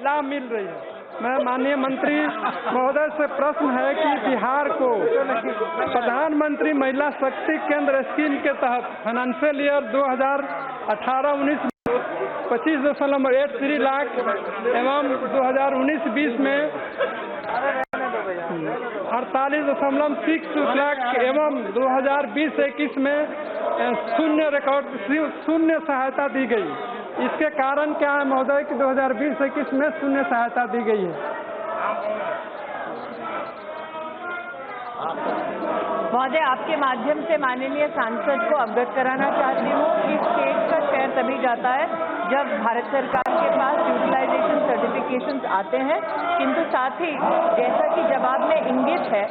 लाभ मिल रही है। मैं माननीय मंत्री महोदय से प्रश्न है कि बिहार को प्रधानमंत्री महिला शक्ति केंद्र स्कीम के तहत फाइनेंशियल ईयर 2018-19 25.83 लाख एवं 2019-20 में 48.6 लाख एवं 2020-21 में शून्य सहायता दी गई। इसके कारण क्या है महोदय कि 2020-21 में शून्य सहायता दी गई है। महोदय, आपके माध्यम से माननीय सांसद को अवगत कराना चाहती हूँ कि स्टेट का शेयर तभी जाता है जब भारत सरकार के पास यूटिलाइजेशन सर्टिफिकेशंस आते हैं, किंतु साथ ही जैसा कि जवाब में इंगित है,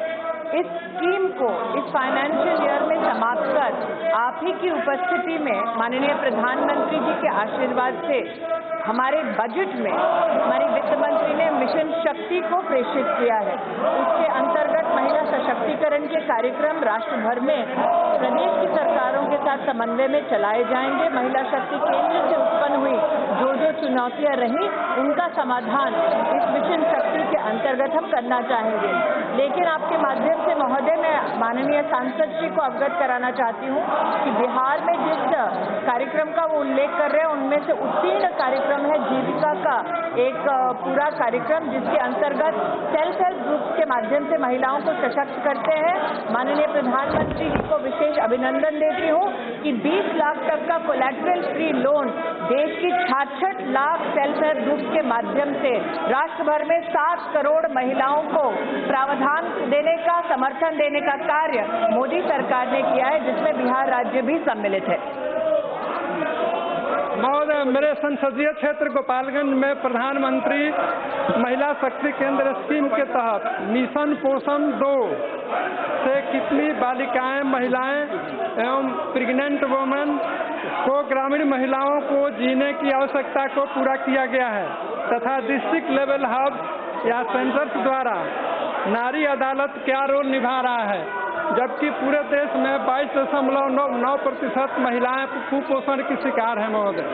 इस स्कीम को इस फाइनेंशियल ईयर में समाप्त कर आप ही की उपस्थिति में माननीय प्रधानमंत्री जी के आशीर्वाद से हमारे बजट में हमारी वित्त मंत्री ने मिशन शक्ति को प्रेषित किया है। उसके अंतर्गत महिला सशक्तिकरण के कार्यक्रम राष्ट्र भर में प्रदेश की सरकारों के साथ समन्वय में चलाए जाएंगे। महिला शक्ति केंद्र से उत्पन्न हुई जो चुनौतियां रही, उनका समाधान इस मिशन शक्ति के अंतर्गत हम करना चाहेंगे। लेकिन आपके माध्यम से महोदय, मैं माननीय सांसद जी को अवगत कराना चाहती हूँ कि बिहार में जिस कार्यक्रम का वो उल्लेख कर रहे हैं, उनमें से उत्तीर्ण कार्यक्रम है जीविका का एक पूरा कार्यक्रम, जिसके अंतर्गत सेल्फ हेल्प ग्रुप्स के माध्यम से महिलाओं को सशक्त करते हैं। माननीय प्रधानमंत्री जी को विशेष अभिनंदन देती हूँ कि 20 लाख तक का कोलैटरल फ्री लोन देश की 66 लाख सेल्फ हेल्प ग्रुप्स के माध्यम से राष्ट्र भर में 7 करोड़ महिलाओं को प्रावधान देने का, समर्थन देने का कार्य मोदी सरकार ने किया है, जिसमें बिहार राज्य भी सम्मिलित है। महोदय, मेरे संसदीय क्षेत्र गोपालगंज में प्रधानमंत्री महिला शक्ति केंद्र स्कीम के तहत मिशन पोषण 2 से कितनी बालिकाएं, महिलाएं एवं प्रेग्नेंट वुमेन को ग्रामीण महिलाओं को जीने की आवश्यकता को पूरा किया गया है तथा डिस्ट्रिक्ट लेवल हब या सेंटर्स द्वारा नारी अदालत क्या रोल निभा रहा है, जबकि पूरे देश में 22.9% महिलाएं कुपोषण की शिकार हैं। महोदय,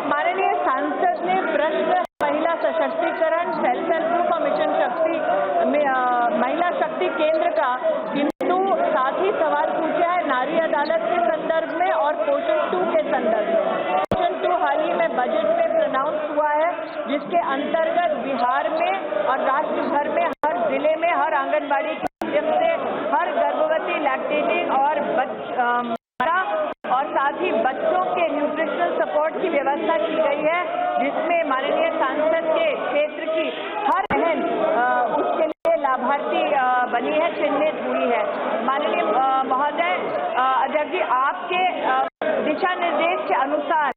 माननीय सांसद ने प्रश्न महिला सशक्तिकरण, सेल्फ हेल्प ग्रुप और मिशन शक्ति महिला शक्ति केंद्र का, किंतु साथ ही सवाल पूछा है नारी अदालत के संदर्भ में और पोषण 2 के संदर्भ में। पोषण 2 हाल ही में बजट में प्रनाउंस हुआ है, जिसके अंतर्गत बिहार में और राष्ट्र भर में हर जिले में हर आंगनबाड़ी के माध्यम से हर गर्भवती, लैक्टेटिंग और साथ ही बच्चों के न्यूट्रिशनल सपोर्ट की व्यवस्था की गई है, जिसमें माननीय सांसद के क्षेत्र की हर बहन उसके लिए लाभार्थी बनी है, चिन्हित हुई है। माननीय महोदय अध्यक्ष जी, आपके दिशा निर्देश के अनुसार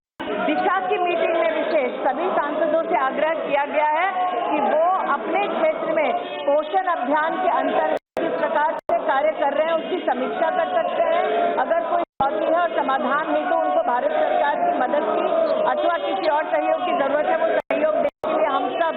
दिशा की मीटिंग में विशेष सभी सांसदों से आग्रह किया गया है कि वो अपने क्षेत्र में पोषण अभियान के अंतर्गत किस प्रकार से कार्य कर रहे हैं उसकी समीक्षा कर सकते हैं। अगर कोई चुनौती है और समाधान है तो उनको भारत सरकार की मदद की अथवा किसी और सहयोग की जरूरत है, वो सहयोग देने के लिए हम सब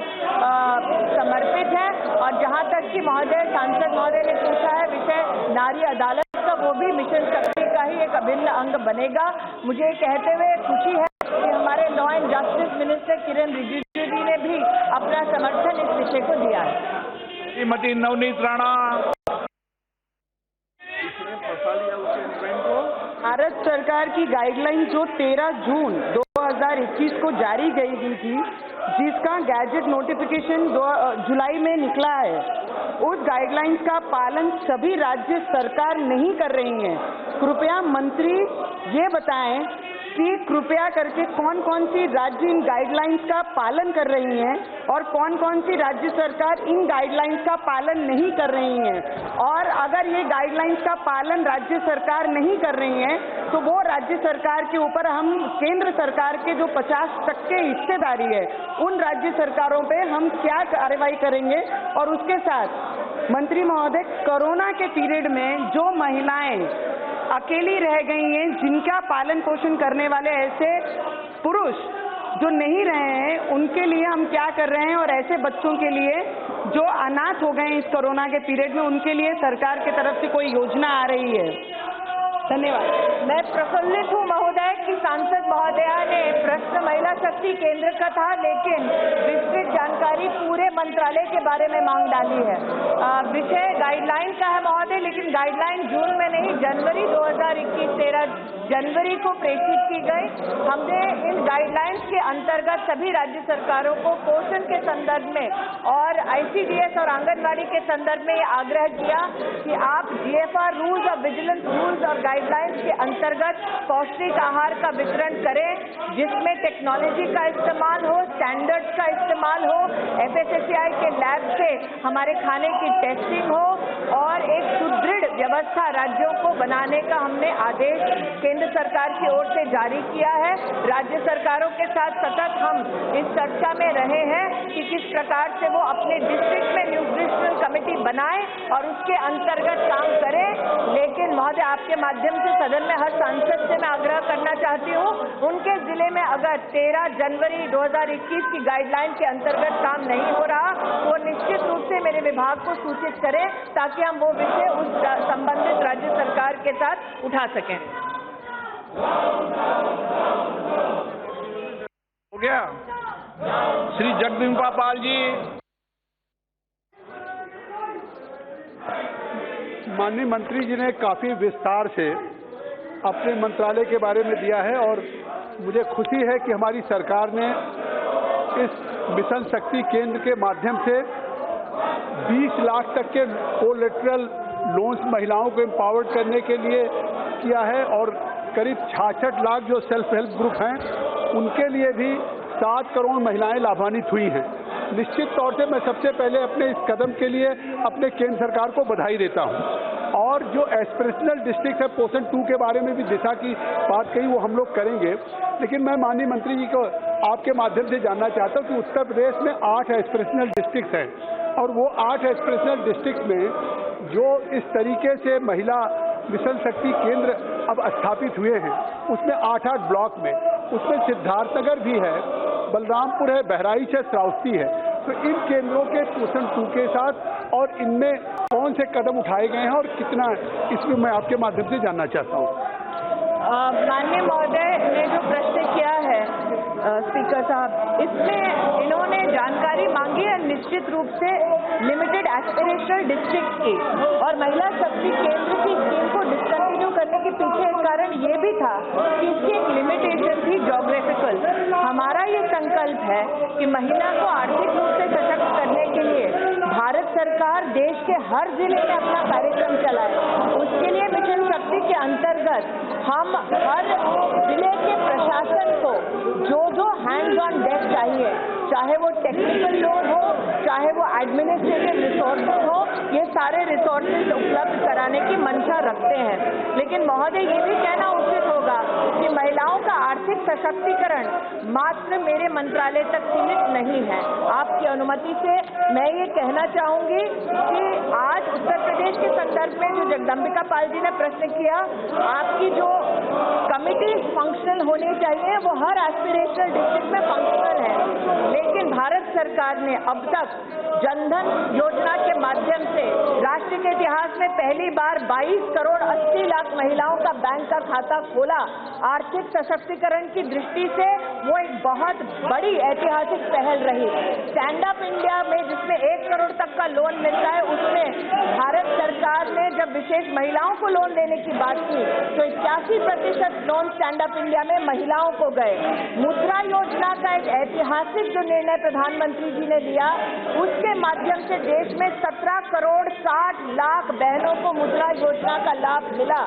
समर्पित हैं। और जहां तक कि महोदय सांसद महोदय ने पूछा है विषय नारी अदालत का, वो भी मिशन शक्ति का ही एक अभिन्न अंग बनेगा। मुझे कहते हुए खुशी है कि हमारे लॉ एंड जस्टिस मिनिस्टर किरण रिजिजू जी ने भी अपना समर्थन इस विषय को दिया है। श्रीमती नवनीत राणा। भारत सरकार की गाइडलाइन जो 13 जून 2021 को जारी गई थी, जिसका गैजेट नोटिफिकेशन जुलाई में निकला है, उस गाइडलाइंस का पालन सभी राज्य सरकार नहीं कर रही हैं। कृपया मंत्री ये बताएं कि कृपया करके कौन कौन सी राज्य इन गाइडलाइंस का पालन कर रही हैं और कौन कौन सी राज्य सरकार इन गाइडलाइंस का पालन नहीं कर रही हैं। और अगर ये गाइडलाइंस का पालन राज्य सरकार नहीं कर रही हैं तो वो राज्य सरकार के ऊपर हम केंद्र सरकार के जो 50% हिस्सेदारी है उन राज्य सरकारों पे हम क्या कार्रवाई करेंगे। और उसके साथ मंत्री महोदय, कोरोना के पीरियड में जो महिलाएं अकेली रह गई हैं, जिनका पालन पोषण करने वाले ऐसे पुरुष जो नहीं रहे हैं, उनके लिए हम क्या कर रहे हैं, और ऐसे बच्चों के लिए जो अनाथ हो गए हैं इस कोरोना के पीरियड में, उनके लिए सरकार की तरफ से कोई योजना आ रही है? धन्यवाद। मैं प्रफुल्लित हूँ महोदय कि सांसद महोदया ने प्रश्न महिला शक्ति केंद्र का था, लेकिन विस्तृत जानकारी पूरे मंत्रालय के बारे में मांग डाली है। विषय गाइडलाइन का है महोदय, लेकिन गाइडलाइन जून में नहीं, जनवरी 2021 13 जनवरी को प्रेषित की गई। हमने इन गाइडलाइंस के अंतर्गत सभी राज्य सरकारों को पोषण के संदर्भ में और ICDS और आंगनबाड़ी के संदर्भ में यह आग्रह किया कि आप GFR रूल्स और विजिलेंस रूल्स और गाइडलाइंस के अंतर्गत पौष्टिक आहार का वितरण करें, जिसमें टेक्नोलॉजी का इस्तेमाल हो, स्टैंडर्ड्स का इस्तेमाल हो, FSSAI के लैब से हमारे खाने की टेस्टिंग हो और एक सुदृढ़ व्यवस्था राज्यों को बनाने का हमने आदेश केंद्र सरकार की ओर से जारी किया है। राज्य सरकारों के साथ सतत हम इस चर्चा में रहे हैं कि किस प्रकार से वो अपने डिस्ट्रिक्ट में न्यूट्रिशनल कमेटी बनाएं और उसके अंतर्गत काम करें। लेकिन महोदय, आपके माध्यम से सदन में हर सांसद से मैं आग्रह करना चाहती हूँ, उनके जिले में अगर 13 जनवरी 2021 की गाइडलाइन के अंतर्गत काम नहीं हो रहा, वो निश्चित रूप से मेरे विभाग को सूचित करें ताकि हम वो विषय उस संबंधित राज्य सरकार के साथ उठा सकें। हो गया। श्री जगदम्बिका पाल जी। माननीय मंत्री जी ने काफी विस्तार से अपने मंत्रालय के बारे में दिया है और मुझे खुशी है कि हमारी सरकार ने इस मिशन शक्ति केंद्र के माध्यम से 20 लाख तक के कोलेटरल लोन्स महिलाओं को एम्पावर्ड करने के लिए किया है और करीब 66 लाख जो सेल्फ हेल्प ग्रुप हैं उनके लिए भी 7 करोड़ महिलाएं लाभान्वित हुई हैं। निश्चित तौर से मैं सबसे पहले अपने इस कदम के लिए अपने केंद्र सरकार को बधाई देता हूं और जो एस्पिरेशनल डिस्ट्रिक्ट है पोषण 2 के बारे में भी दिशा की बात कही वो हम लोग करेंगे, लेकिन मैं माननीय मंत्री जी को आपके माध्यम से जानना चाहता हूं कि उत्तर प्रदेश में 8 एस्पिरेशनल डिस्ट्रिक्ट हैं और वो 8 एस्पिरेशनल डिस्ट्रिक्ट में जो इस तरीके से महिला मिशन शक्ति केंद्र अब स्थापित हुए हैं उसमें 8-8 ब्लॉक में, उसमें सिद्धार्थनगर भी है, बलरामपुर है, बहराइच है, श्रावस्ती है। तो इन केंद्रों के पोषण 2 के साथ और इनमें कौन से कदम उठाए गए हैं और कितना, इसमें मैं आपके माध्यम से जानना चाहता हूँ। माननीय महोदय ने जो प्रश्न किया है स्पीकर साहब, इसमें इन्होंने जानकारी मांगी है निश्चित रूप से लिमिटेड एस्पिरेशनल डिस्ट्रिक्ट की और महिला शक्ति केंद्र की स्कीम को डिसकंटिन्यू करने के पीछे एक कारण ये भी था कि इसकी एक लिमिटेशन थी जोग्राफिकल। हमारा ये संकल्प है कि महिला को आर्थिक रूप से सशक्त करने के लिए भारत सरकार देश के हर जिले में अपना कार्यक्रम चलाए। उसके लिए मिशन शक्ति के अंतर्गत हम हर जिले के प्रशासन को जो हैंड्स ऑन डेक चाहिए, चाहे वो टेक्निकल लोड हो, चाहे वो एडमिनिस्ट्रेटिव रिसोर्सेज हो, ये सारे रिसोर्सेज उपलब्ध कराने की मंशा रखते हैं। लेकिन महोदय, ये भी कहना उचित होगा कि महिलाओं का आर्थिक सशक्तिकरण मात्र मेरे मंत्रालय तक सीमित नहीं है। आपकी अनुमति से मैं ये कहना चाहूंगी कि आज उत्तर प्रदेश के संदर्भ में जो जगदम्बिका पाल जी ने प्रश्न किया, आपकी जो कमिटीज फंक्शनल होनी चाहिए वो हर एस्पिरेशनल डिस्ट्रिक्ट में फंक्शनल है। लेकिन भारत सरकार ने अब तक जनधन योजना के माध्यम से राष्ट्र के इतिहास में पहली बार 22 करोड़ 80 लाख महिलाओं का बैंक का खाता खोला। आर्थिक सशक्तिकरण की दृष्टि से वो एक बहुत बड़ी ऐतिहासिक पहल रही। स्टैंड अप इंडिया में जिसमें 1 करोड़ तक का लोन मिलता है, उसमें भारत सरकार ने जब विशेष महिलाओं को लोन देने की बात की तो 81% लोन स्टैंड अप इंडिया में महिलाओं को गए। मुद्रा योजना का एक ऐतिहासिक जो निर्णय प्रधानमंत्री जी ने लिया, उसके माध्यम से देश में 17 करोड़ 60 लाख बहनों को मुद्रा योजना का लाभ मिला।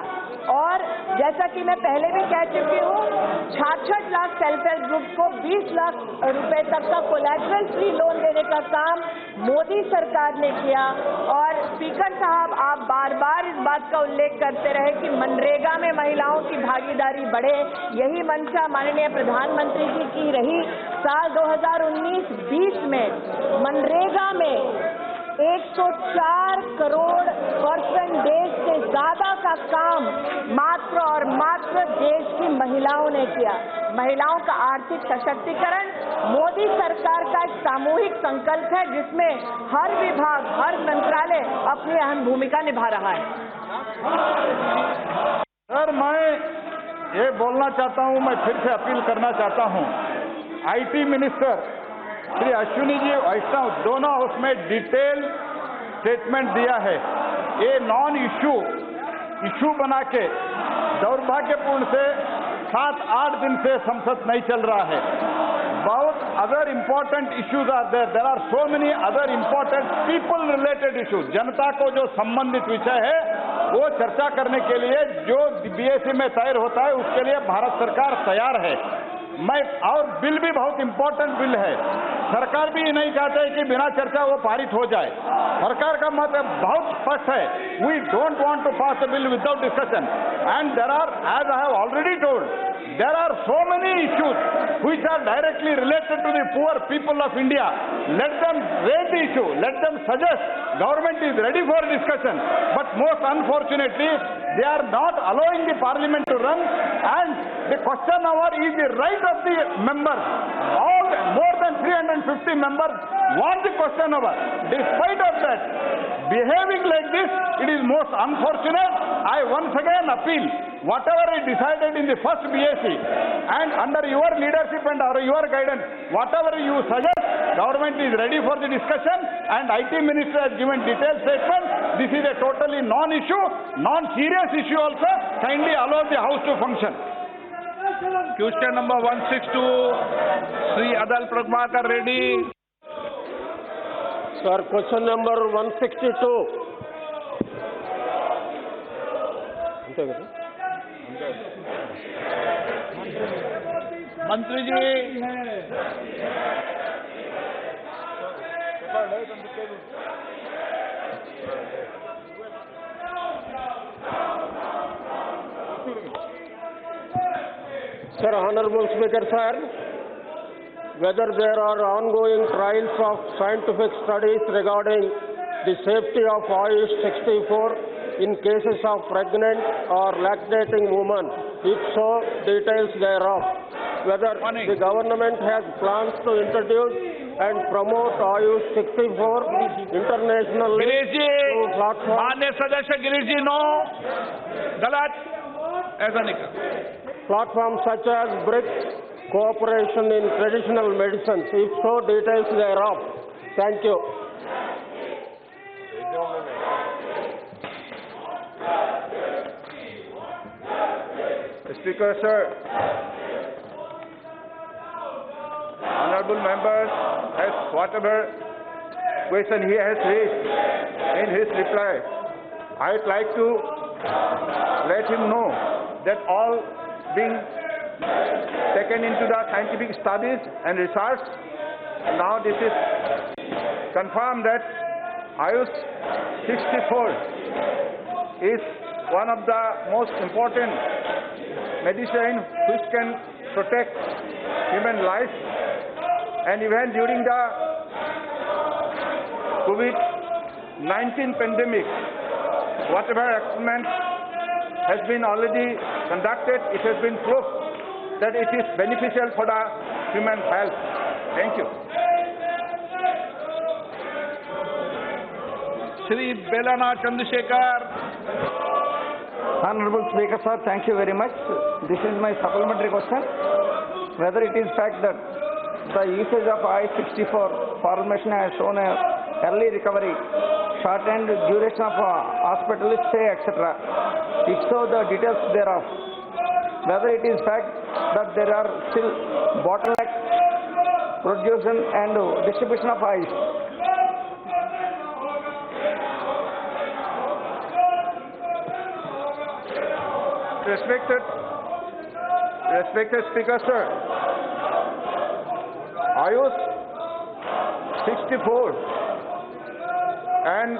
और जैसा कि मैं पहले भी कह चुकी हूँ, 66 लाख सेल्फ हेल्प ग्रुप को 20 लाख रुपए तक का कोलैटरल फ्री लोन देने का काम मोदी सरकार ने किया। और स्पीकर साहब, आप बार बार इस बात का उल्लेख करते रहे कि मनरेगा में महिलाओं की भागीदारी बढ़े। यही मंशा माननीय प्रधानमंत्री जी की रही। साल 2019-20 में मनरेगा में 104 करोड़ पर्सन डेज से ज्यादा का काम मात्र और मात्र देश की महिलाओं ने किया। महिलाओं का आर्थिक सशक्तिकरण मोदी सरकार का एक सामूहिक संकल्प है, जिसमें हर विभाग, हर मंत्रालय अपनी अहम भूमिका निभा रहा है। सर, मैं ये बोलना चाहता हूं, मैं फिर से अपील करना चाहता हूं, आईटी मिनिस्टर श्री अश्विनी जी वैष्णव दोनों हाउस में डिटेल स्टेटमेंट दिया है। ये नॉन इशू बना के दुर्भाग्यपूर्ण से 7-8 दिन से संसद नहीं चल रहा है। बहुत other important issues are there are so many other important people related issues, जनता को जो संबंधित विषय है वो चर्चा करने के लिए जो बीएससी में तैयार होता है उसके लिए भारत सरकार तैयार है। और बिल भी बहुत इंपॉर्टेंट बिल है। सरकार भी नहीं चाहते कि बिना चर्चा वो पारित हो जाए। सरकार का मत बहुत स्पष्ट है, we don't want to pass a bill without discussion and there are, as I have already told, there are so many issues which are directly related to the poor people of India. Let them raise the issue, let them suggest. Government is ready for discussion, but most unfortunately they are not allowing the parliament to run, and the question hour is the right of the members. All more than 350 members want the question hour. Despite of that, behaving like this, it is most unfortunate. I once again appeal, whatever is decided in the first BAC and under your leadership and your guidance, whatever you suggest, government is ready for the discussion, and IT minister has given detailed statement. This is a totally non-issue, non-serious issue also. Kindly allow the house to function. Question number 162, Sri Adal Prabhakar Reddy. Sir, question number 162. मंत्री जी, Sir, Honorable Speaker, sir, whether there are ongoing trials of scientific studies regarding the safety of Ayush 64 in cases of pregnant or lactating women, if so, details thereof. Whether the government has plans to introduce and promote Ayush 64 internationally Girish ji, through platforms. माननीय सदस्य गिरीश जी, no, गलत, ऐसा नहीं कर। Platforms such as BRICS, cooperation in traditional medicines, if so, details thereof. Thank you. Speaker, sir, honorable members, as whatever question he has raised in his reply, I would like to let him know that all being taken into the scientific studies and research, now this is confirmed that Ayush 64 is one of the most important medicine which can protect human life, and even during the COVID-19 pandemic, whatever experiment has been already conducted, it has been proved that it is beneficial for the human health. Thank you. Shri Belana Chandrasekhar. Honorable Speaker, sir, thank you very much. This is my supplementary question. Whether it is fact that the usage of I-64 formulation has shown a early recovery, shortened duration of hospital stay, etc. If so, the details thereof. Whether it is fact that there are still bottlenecks, production and distribution of ice. Respected Speaker, sir, Ayush 64 and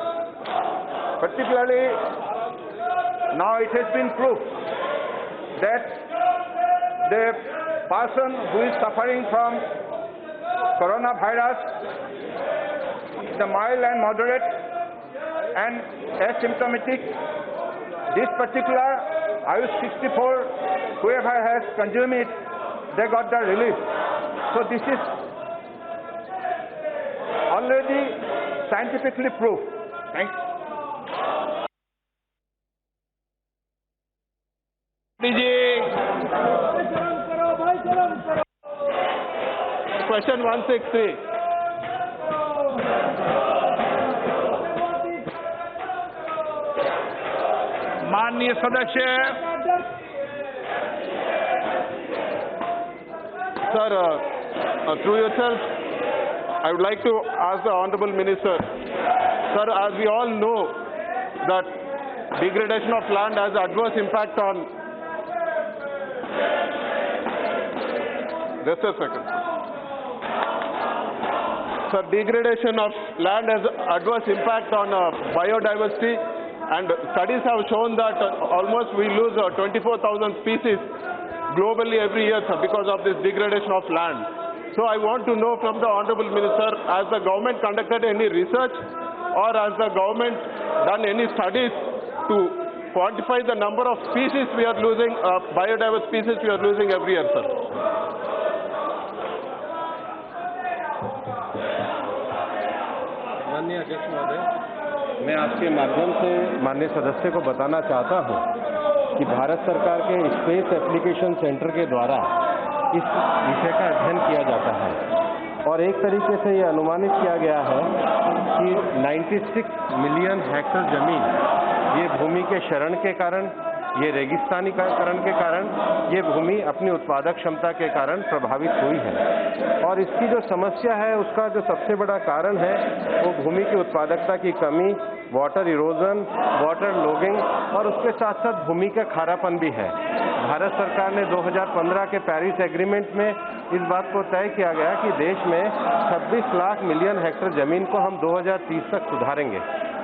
particularly now it has been proved that the person who is suffering from coronavirus, the mild and moderate and asymptomatic, this particular Ayush 64, whoever has consumed it, they got the relief. So this is already scientifically proved. Thanks. Ji Question 163. माननीय सदस्य Sir, through yourself, I would like to ask the Honorable Minister, sir, as we all know that degradation of land has adverse impact on, just a second. Sir, degradation of land has adverse impact on biodiversity, and studies have shown that almost we lose 24,000 species globally every year, sir, because of this degradation of land. So I want to know from the Honorable Minister, has the government conducted any research or has the government done any studies to quantify the number of species we are losing, biodiverse species we are losing every year, sir? माननीय अध्यक्ष महोदय, मैं आपके माध्यम से माननीय सदस्य को बताना चाहता हूं कि भारत सरकार के स्पेस एप्लीकेशन सेंटर के द्वारा इस विषय का अध्ययन किया जाता है और एक तरीके से ये अनुमानित किया गया है कि 96 मिलियन हेक्टेयर जमीन ये भूमि के क्षरण के कारण, ये रेगिस्तानीकरण के कारण, ये भूमि अपनी उत्पादक क्षमता के कारण प्रभावित हुई है और इसकी जो समस्या है उसका जो सबसे बड़ा कारण है वो भूमि की उत्पादकता की कमी, वाटर इरोजन, वाटर लॉगिंग और उसके साथ साथ भूमि का खारापन भी है। भारत सरकार ने 2015 के पेरिस एग्रीमेंट में इस बात को तय किया गया कि देश में 26 लाख मिलियन हेक्टेयर जमीन को हम 2030 तक सुधारेंगे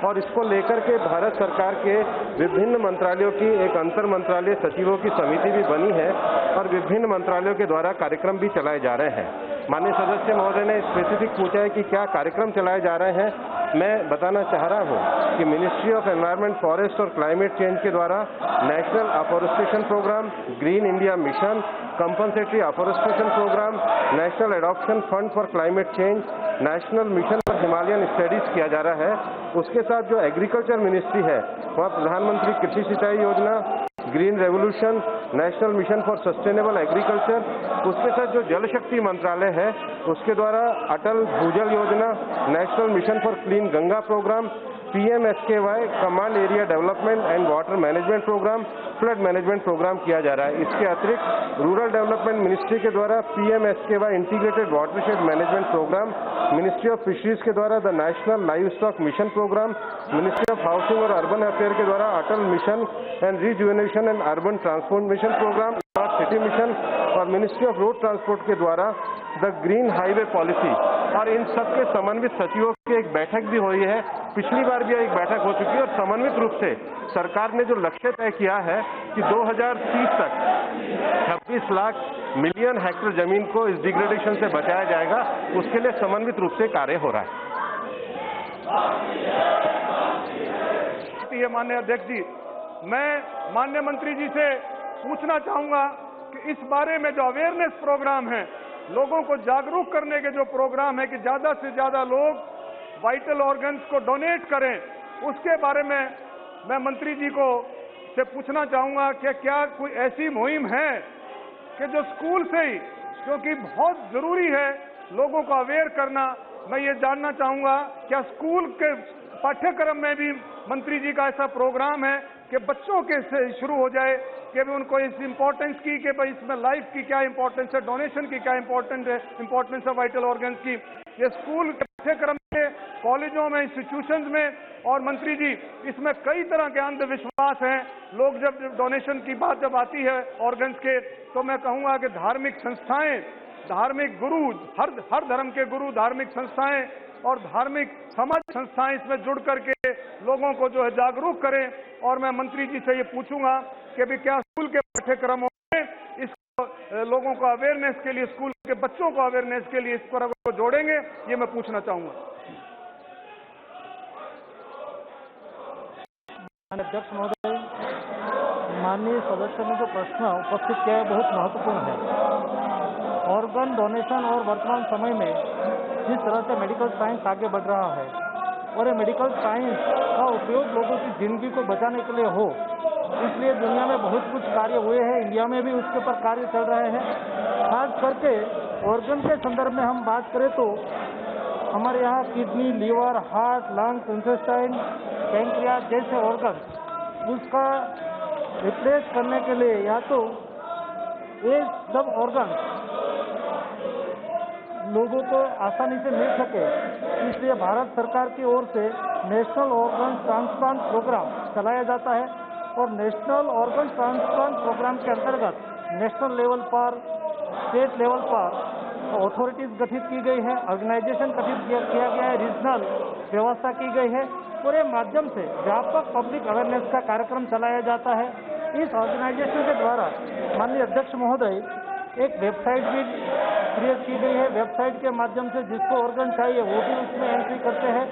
और इसको लेकर के भारत सरकार के विभिन्न मंत्रालयों की एक अंतर मंत्रालय सचिवों की समिति भी बनी है और विभिन्न मंत्रालयों के द्वारा कार्यक्रम भी चलाए जा रहे हैं। माननीय सदस्य महोदय ने स्पेसिफिक पूछा है कि क्या कार्यक्रम चलाए जा रहे हैं। मैं बताना चाह रहा हूं कि मिनिस्ट्री ऑफ एनवायरनमेंट, फॉरेस्ट और क्लाइमेट चेंज के द्वारा national afforestation programme, green India mission, compensatory afforestation programme, national adoption fund for climate change, national mission for Himalayan studies किया जा रहा है। उसके साथ जो एग्रीकल्चर मिनिस्ट्री है वहाँ प्रधानमंत्री कृषि सिंचाई योजना, green revolution, national mission for sustainable agriculture, उसके साथ जो जल शक्ति मंत्रालय है उसके द्वारा Atal Bhujal Yojana, national mission for clean Ganga programme, PMSKY command area development and water management programme, flood management programme किया जा रहा है। इसके अतिरिक्त रूरल डेवलपमेंट मिनिस्ट्री के द्वारा PMSKY integrated watershed management programme, ministry of fisheries के द्वारा the national livestock mission programme, ministry of housing और अर्बन अफेयर के द्वारा Atal mission and rejuvenation and urban transformation programme, city mission और ministry of road transport के द्वारा the green highway policy और इन सब के समन्वित सचिवों की एक बैठक भी हुई है। पिछली बार भी एक बैठक हो चुकी है और समन्वित रूप से सरकार ने जो लक्ष्य तय किया है कि 2030 तक 26 लाख मिलियन हेक्टेयर जमीन को इस डिग्रेडेशन से बचाया जाएगा, उसके लिए समन्वित रूप से कार्य हो रहा है। माननीय अध्यक्ष जी, मैं माननीय मंत्री जी से पूछना चाहूंगा कि इस बारे में जो अवेयरनेस प्रोग्राम है, लोगों को जागरूक करने के जो प्रोग्राम है कि ज्यादा से ज्यादा लोग वाइटल ऑर्गन्स को डोनेट करें, उसके बारे में मैं मंत्री जी को से पूछना चाहूंगा कि क्या कोई ऐसी मुहिम है कि जो स्कूल से ही, क्योंकि बहुत जरूरी है लोगों को अवेयर करना। मैं ये जानना चाहूंगा क्या स्कूल के पाठ्यक्रम में भी मंत्री जी का ऐसा प्रोग्राम है कि बच्चों के से शुरू हो जाए कि भी उनको इस इम्पोर्टेंस की कि भाई इसमें लाइफ की क्या इम्पोर्टेंस है, डोनेशन की क्या इम्पोर्टेंस है वाइटल ऑर्गन्स की, ये स्कूल के पाठ्यक्रम में, कॉलेजों में, इंस्टीट्यूशंस में। और मंत्री जी, इसमें कई तरह के अंधविश्वास हैं। लोग जब डोनेशन की बात जब आती है ऑर्गन्स के, तो मैं कहूँगा कि धार्मिक संस्थाएं, धार्मिक गुरु, हर धर्म के गुरु, धार्मिक संस्थाएं और धार्मिक समाज संस्थाएं इसमें जुड़ करके लोगों को जो है जागरूक करें। और मैं मंत्री जी से ये पूछूंगा कि भी क्या स्कूल के पाठ्यक्रमों में इस लोगों को अवेयरनेस के लिए, स्कूल के बच्चों को अवेयरनेस के लिए इस पर को जोड़ेंगे, ये मैं पूछना चाहूंगा। अध्यक्ष महोदय, माननीय सदस्य ने जो प्रश्न उपस्थित किया है बहुत महत्वपूर्ण है। ऑर्गन डोनेशन और वर्तमान समय में जिस तरह से मेडिकल साइंस आगे बढ़ रहा है और ये मेडिकल साइंस का उपयोग लोगों की जिंदगी को बचाने के लिए हो, इसलिए दुनिया में बहुत कुछ कार्य हुए हैं, इंडिया में भी उसके ऊपर कार्य चल रहे हैं। खास करके ऑर्गन के संदर्भ में हम बात करें तो हमारे यहाँ kidney, liver, heart, lungs, intestine, pancreas जैसे ऑर्गन उसका रिप्लेस करने के लिए या तो ये सब ऑर्गन लोगों को आसानी से मिल सके, इसलिए भारत सरकार की ओर से नेशनल ऑर्गन ट्रांसप्लांट प्रोग्राम चलाया जाता है और नेशनल ऑर्गन ट्रांसप्लांट प्रोग्राम के अंतर्गत नेशनल लेवल पर, स्टेट लेवल पर अथॉरिटीज गठित की गई है, ऑर्गेनाइजेशन गठित किया गया है, रीजनल व्यवस्था की गई है और ये माध्यम से व्यापक पब्लिक अवेयरनेस का कार्यक्रम चलाया जाता है। इस ऑर्गेनाइजेशन के द्वारा माननीय अध्यक्ष महोदय एक वेबसाइट भी क्रिएट की गई है। वेबसाइट के माध्यम से जिसको ऑर्गन चाहिए वो भी उसमें एंट्री करते हैं